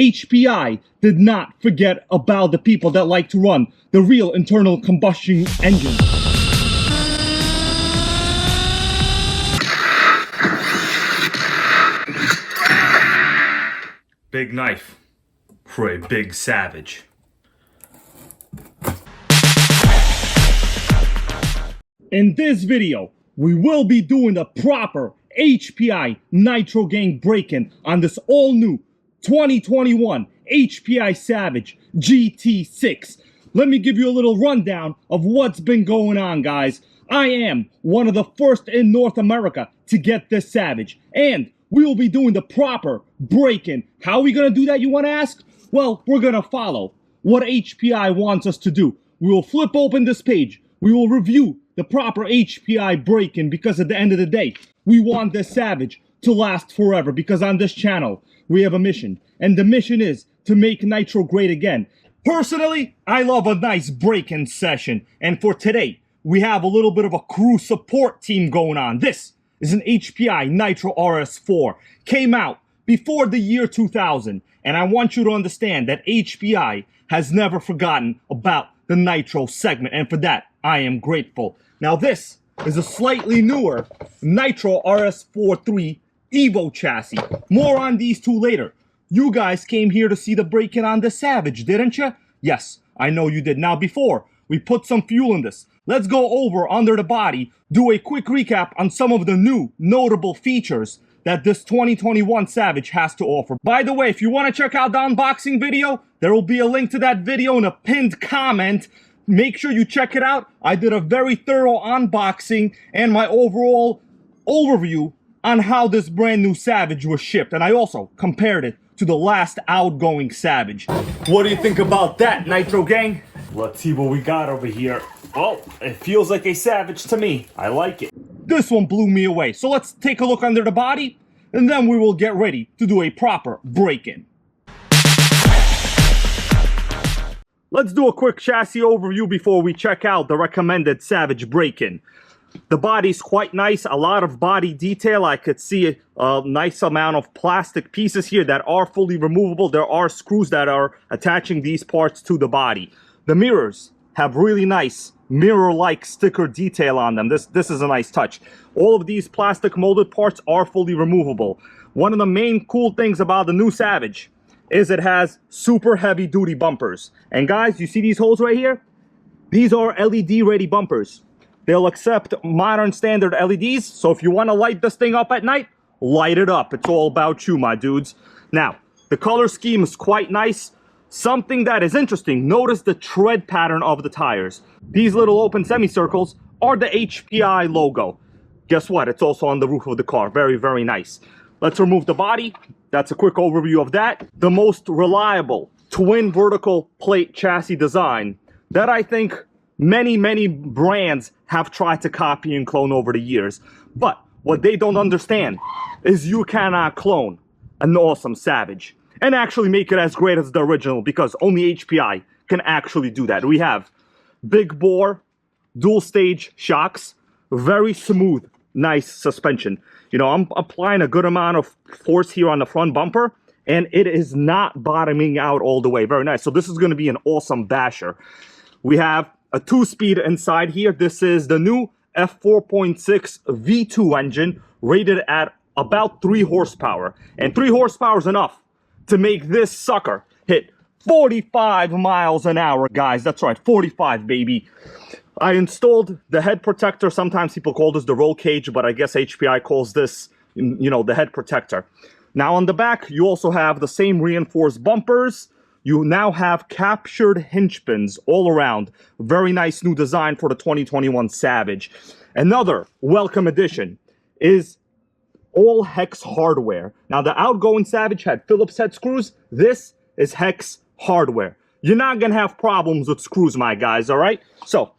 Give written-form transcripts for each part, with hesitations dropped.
HPI did not forget about the people that like to run the real internal combustion engine. Big knife for a big savage. In this video, we will be doing the proper HPI Nitro Gang break-in on this all-new 2021 HPI Savage GT6. Let me give you a little rundown of what's been going on, guys. I am one of the first in North America to get this Savage, and we will be doing the proper break-in. How are we going to do that, you want to ask? Well, we're going to follow what HPI wants us to do. We will flip open this page. We will review the proper HPI break-in, because at the end of the day, we want this Savage to last forever, because on this channel, we have a mission, and the mission is to make Nitro great again. Personally, I love a nice break-in session, and for today, we have a little bit of a crew support team going on. This is an HPI Nitro RS4, came out before the year 2000, and I want you to understand that HPI has never forgotten about the Nitro segment, and for that, I am grateful. Now this is a slightly newer Nitro RS43 Evo chassis. More on these two later. You guys came here to see the break-in on the Savage, didn't you? Yes, I know you did. Now before we put some fuel in this, let's go over under the body, do a quick recap on some of the new notable features that this 2021 Savage has to offer. By the way, if you want to check out the unboxing video, there will be a link to that video in a pinned comment. Make sure you check it out. I did a very thorough unboxing and my overall overview on how this brand new Savage was shipped. And I also compared it to the last outgoing Savage. What do you think about that, Nitro Gang? Let's see what we got over here. Well, it feels like a Savage to me. I like it. This one blew me away. So let's take a look under the body, and then we will get ready to do a proper break-in. Let's do a quick chassis overview before we check out the recommended Savage break-in. The body's quite nice, a lot of body detail. I could see a nice amount of plastic pieces here that are fully removable. There are screws that are attaching these parts to the body. The mirrors have really nice mirror-like sticker detail on them. This is a nice touch. All of these plastic molded parts are fully removable. One of the main cool things about the new Savage is it has super heavy duty bumpers. And guys, you see these holes right here? These are LED ready bumpers. They'll accept modern standard LEDs, so if you want to light this thing up at night, light it up. It's all about you, my dudes. Now, the color scheme is quite nice. Something that is interesting, notice the tread pattern of the tires. These little open semicircles are the HPI logo. Guess what? It's also on the roof of the car. Very, very nice. Let's remove the body. That's a quick overview of that. The most reliable twin vertical plate chassis design that I think many brands have tried to copy and clone over the years. But what they don't understand is you cannot clone an awesome Savage and actually make it as great as the original, because only HPI can actually do that. We have big bore, dual stage shocks, very smooth, nice suspension. You know, I'm applying a good amount of force here on the front bumper, and it is not bottoming out all the way. Very nice. So this is going to be an awesome basher. We have a 2-speed inside here. This is the new X4.6 V2 engine, rated at about 3 horsepower. And 3 horsepower is enough to make this sucker hit 45 miles an hour, guys. That's right, 45, baby. I installed the head protector. Sometimes people call this the roll cage, but I guess HPI calls this, you know, the head protector. Now on the back, you also have the same reinforced bumpers. You now have captured hinge pins all around. Very nice new design for the 2021 Savage. Another welcome addition is all hex hardware. Now the outgoing Savage had Phillips head screws. This is hex hardware. You're not gonna have problems with screws, my guys, all right? So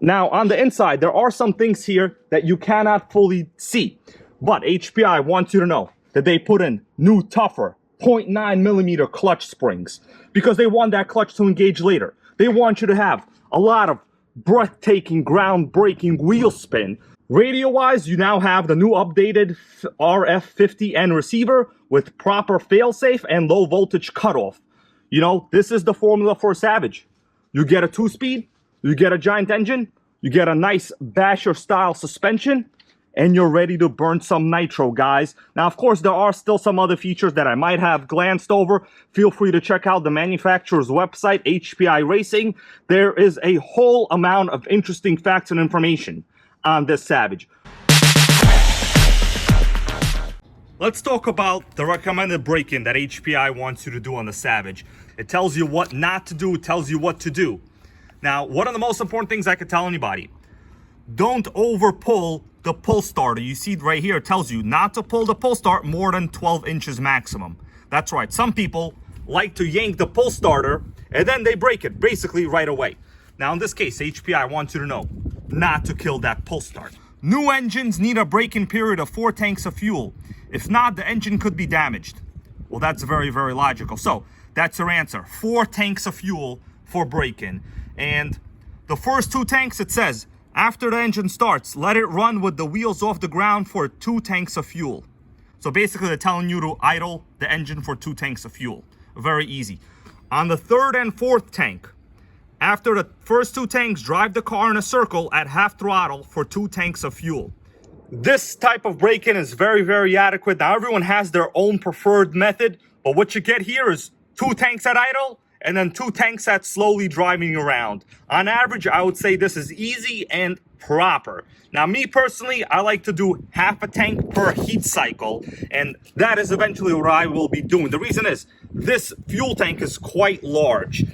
now on the inside, there are some things here that you cannot fully see, but HPI wants you to know that they put in new, tougher 0.9mm clutch springs, because they want that clutch to engage later. They want you to have a lot of breathtaking, groundbreaking wheel spin. Radio-wise, you now have the new updated RF50N receiver with proper failsafe and low voltage cutoff. You know, this is the formula for a Savage. You get a 2-speed, you get a giant engine, you get a nice basher style suspension, and you're ready to burn some nitro, guys. Now, of course, there are still some other features that I might have glanced over. Feel free to check out the manufacturer's website, HPI Racing. There is a whole amount of interesting facts and information on this Savage. Let's talk about the recommended break-in that HPI wants you to do on the Savage. It tells you what not to do, it tells you what to do. Now, one of the most important things I could tell anybody, don't over pull the pull starter. You see right here, it tells you not to pull the pull start more than 12 inches maximum. That's right, some people like to yank the pull starter and then they break it basically right away. Now in this case, HPI wants you to know not to kill that pull start. New engines need a break-in period of 4 tanks of fuel. If not, the engine could be damaged. Well, that's very, very logical. So that's your answer, 4 tanks of fuel for break-in. And the first 2 tanks, it says, after the engine starts, let it run with the wheels off the ground for 2 tanks of fuel. So basically they're telling you to idle the engine for 2 tanks of fuel. Very easy. On the 3rd and 4th tank, after the first 2 tanks, drive the car in a circle at half throttle for 2 tanks of fuel. This type of break-in is very, very adequate. Now everyone has their own preferred method, but what you get here is 2 tanks at idle and then 2 tanks at slowly driving around. On average, I would say this is easy and proper. Now, me personally, I like to do half a tank per heat cycle, and that is eventually what I will be doing. The reason is, this fuel tank is quite large.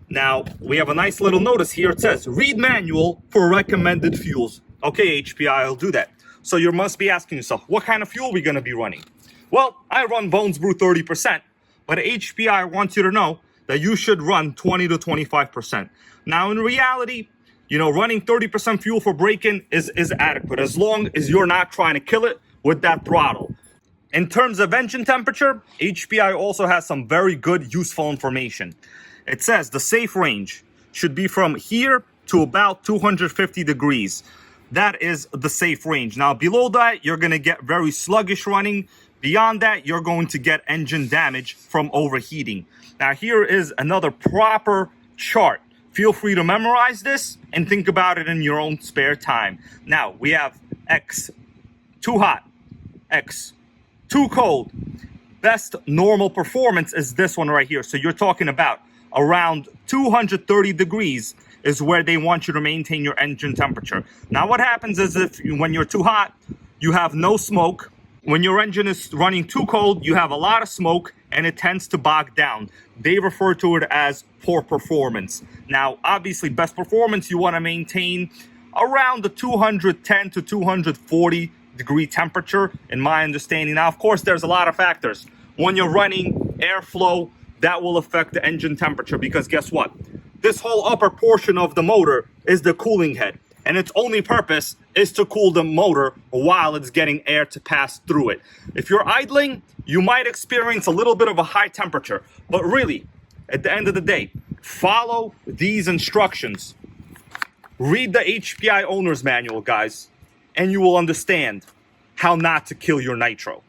Now, we have a nice little notice here. It says, read manual for recommended fuels. Okay, HPI, I'll do that. So you must be asking yourself, what kind of fuel are we gonna be running? Well, I run Bones Brew 30%, but HPI wants you to know that you should run 20 to 25%. Now, in reality, you know, running 30% fuel for break-in is adequate, as long as you're not trying to kill it with that throttle. In terms of engine temperature, HPI also has some very good, useful information. It says the safe range should be from here to about 250 degrees. That is the safe range. Now, below that, you're going to get very sluggish running. Beyond that, you're going to get engine damage from overheating. Now, here is another proper chart. Feel free to memorize this and think about it in your own spare time. Now, we have X, too hot, X, too cold. Best normal performance is this one right here. So you're talking about around 230 degrees is where they want you to maintain your engine temperature. Now, what happens is when you're too hot, you have no smoke. When your engine is running too cold, you have a lot of smoke and it tends to bog down. They refer to it as poor performance. Now, obviously, best performance, you want to maintain around the 210 to 240 degree temperature, in my understanding. Now, of course, there's a lot of factors. When you're running airflow, that will affect the engine temperature, because guess what? This whole upper portion of the motor is the cooling head, and its only purpose is to cool the motor while it's getting air to pass through it. If you're idling, you might experience a little bit of a high temperature, but really, at the end of the day, follow these instructions. Read the HPI owner's manual, guys, and you will understand how not to kill your nitro.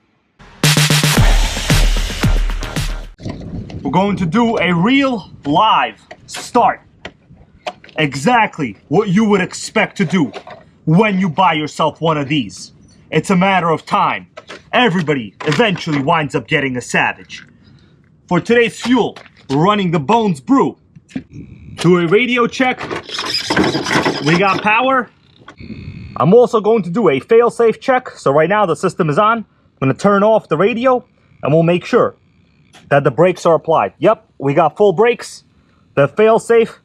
We're going to do a real live start. Exactly what you would expect to do when you buy yourself one of these. It's a matter of time. Everybody eventually winds up getting a Savage. For today's fuel, we're running the Bones Brew. Do a radio check. We got power. I'm also going to do a fail-safe check. So right now the system is on. I'm going to turn off the radio and we'll make sure that the brakes are applied. Yep, we got full brakes. The fail-safe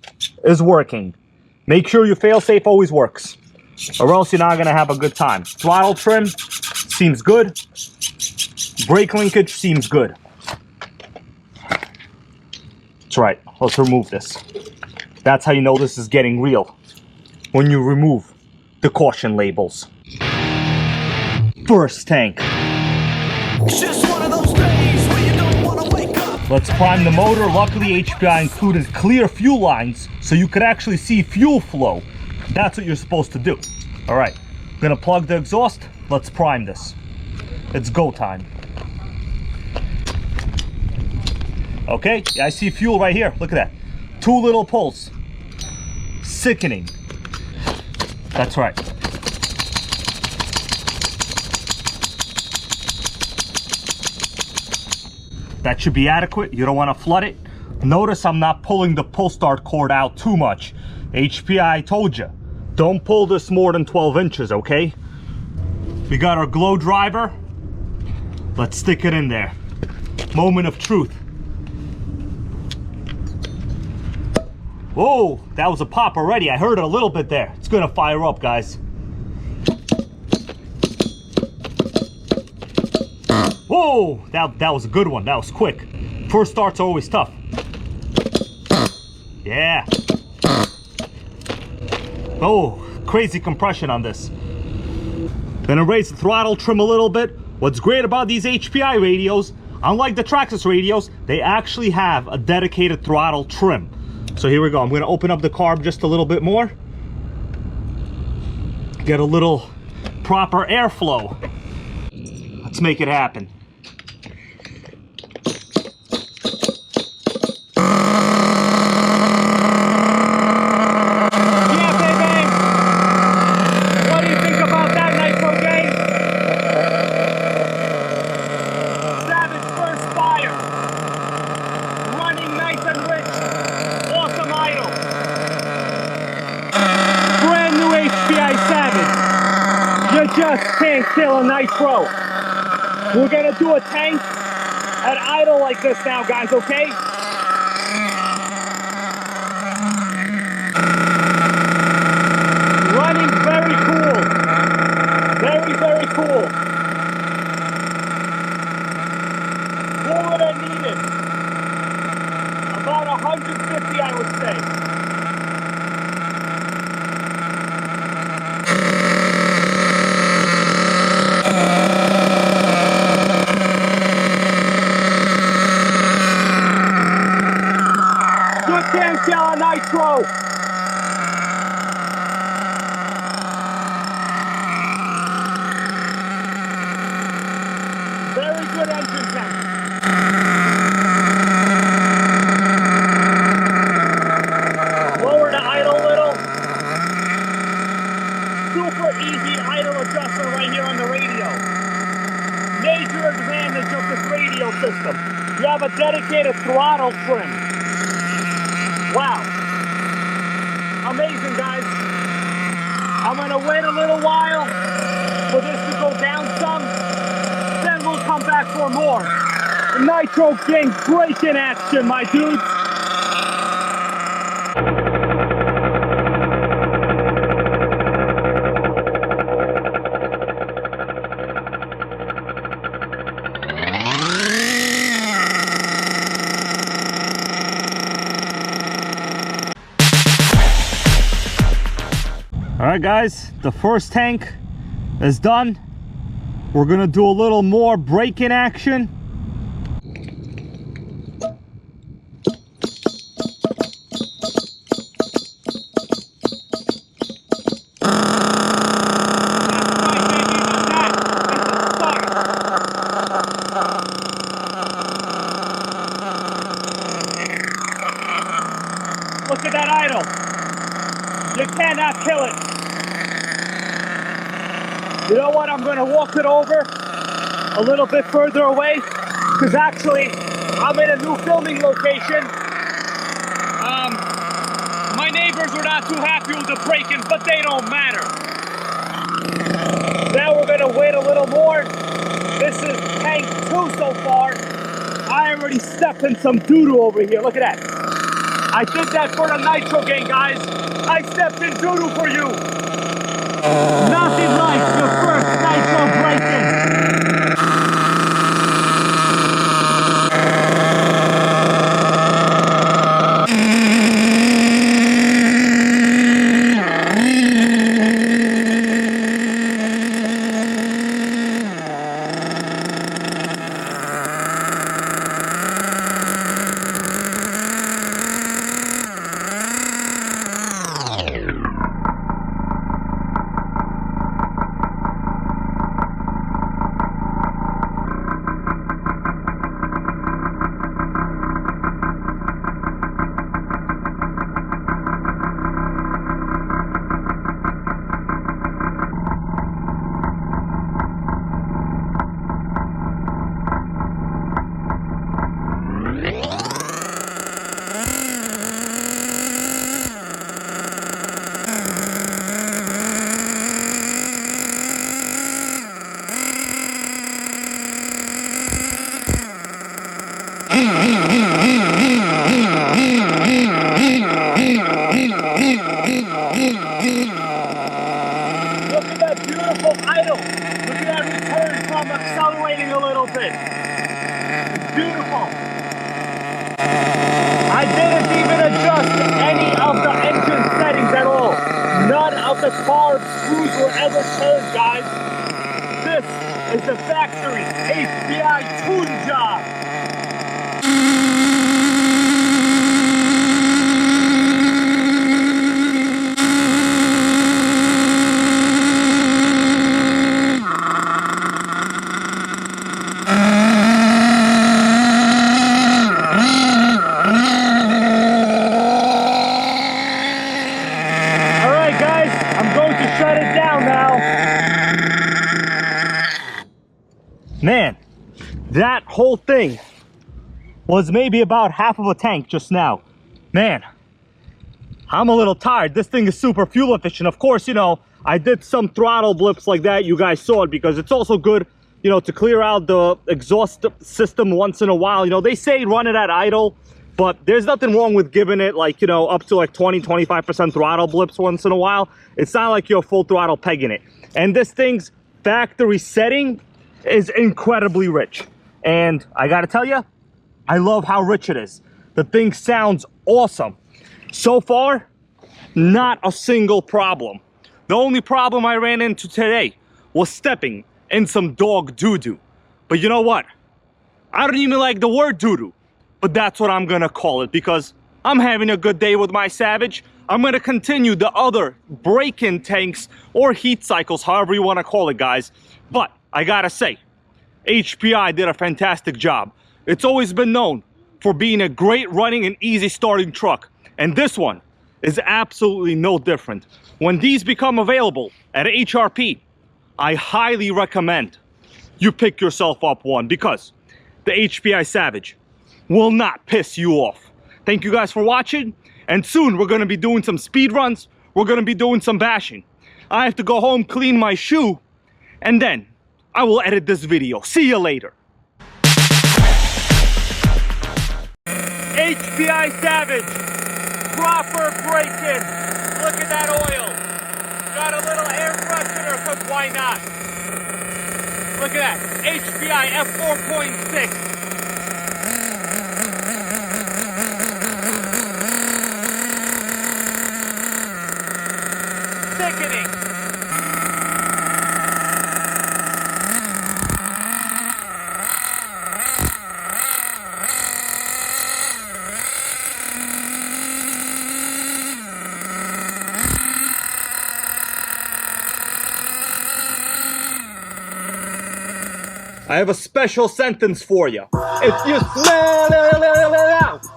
is working. Make sure your fail-safe always works, or else you're not going to have a good time. Throttle trim seems good. Brake linkage seems good. That's right. Let's remove this. That's how you know this is getting real. When you remove the caution labels. First tank. Just one of those days where you don't want to wake up. Let's prime the motor. Luckily, HPI included clear fuel lines, so you could actually see fuel flow. That's what you're supposed to do. All right, Gonna plug the exhaust. Let's prime this. It's go time. Okay, I see fuel right here. Look at that. 2 little pulls. Sickening. That's right. That should be adequate. You don't want to flood it. Notice I'm not pulling the pull start cord out too much. HPI told you, don't pull this more than 12 inches, okay? We got our glow driver. Let's stick it in there. Moment of truth. Whoa, that was a pop already. I heard it a little bit there. It's gonna fire up, guys. Whoa, that was a good one. That was quick. First start's always tough. Yeah. Oh, crazy compression on this. Gonna raise the throttle, trim a little bit. What's great about these HPI radios, unlike the Traxxas radios, they actually have a dedicated throttle trim. So here we go. I'm gonna open up the carb just a little bit more. Get a little proper airflow. Let's make it happen. Just can't kill a Nitro. We're gonna do a tank at idle like this now, guys, okay? Running very cool. Very, very cool. More than needed. About 150, I would say. Can't kill a Nitro. Very good engine tank. Lower the idle a little. Super easy idle adjustment right here on the radio. Major advantage of this radio system. You have a dedicated throttle trim. Wow. Amazing, guys. I'm gonna wait a little while for this to go down some, then we'll come back for more. Nitro King break-in action, my dudes. All right, guys, the first tank is done. We're gonna do a little more break-in action. Look at that idle. You cannot kill it. You know what? I'm going to walk it over a little bit further away because actually I'm in a new filming location. My neighbors were not too happy with the break-in, but they don't matter. Now we're going to wait a little more. This is tank 2 so far. I already stepped in some doo-doo over here. Look at that. I did that for the Nitro gang, guys. I stepped in doo-doo for you. Nothing like the first Nitro break-in. beautiful. I didn't even adjust any of the engine settings at all. None of the carb screws were ever turned, guys. This is the factory HPI tune job. Shut it down now. Man, that whole thing was maybe about half of a tank just now. Man, I'm a little tired. This thing is super fuel efficient. Of course, you know, I did some throttle blips like that. You guys saw it because it's also good, you know, to clear out the exhaust system once in a while. You know, they say run it at idle, but there's nothing wrong with giving it like, you know, up to like 20-25% throttle blips once in a while. It's not like you're full throttle pegging it. And this thing's factory setting is incredibly rich. And I gotta tell you, I love how rich it is. The thing sounds awesome. So far, not a single problem. The only problem I ran into today was stepping in some dog doo-doo. But you know what? I don't even like the word doo-doo. But that's what I'm gonna call it because I'm having a good day with my Savage. I'm gonna continue the other break-in tanks or heat cycles, however you wanna call it, guys. But I gotta say, HPI did a fantastic job. It's always been known for being a great running and easy starting truck. And this one is absolutely no different. When these become available at HRP, I highly recommend you pick yourself up one because the HPI Savage will not piss you off. Thank you guys for watching, and soon we're gonna be doing some speed runs, we're gonna be doing some bashing. I have to go home, clean my shoe, and then I will edit this video. See you later. HPI Savage, proper break-in. Look at that oil. Got a little air freshener, cause why not? Look at that, HPI X4.6. Sickening. I have a special sentence for you. If you smell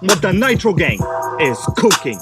what the Nitro gang is cooking.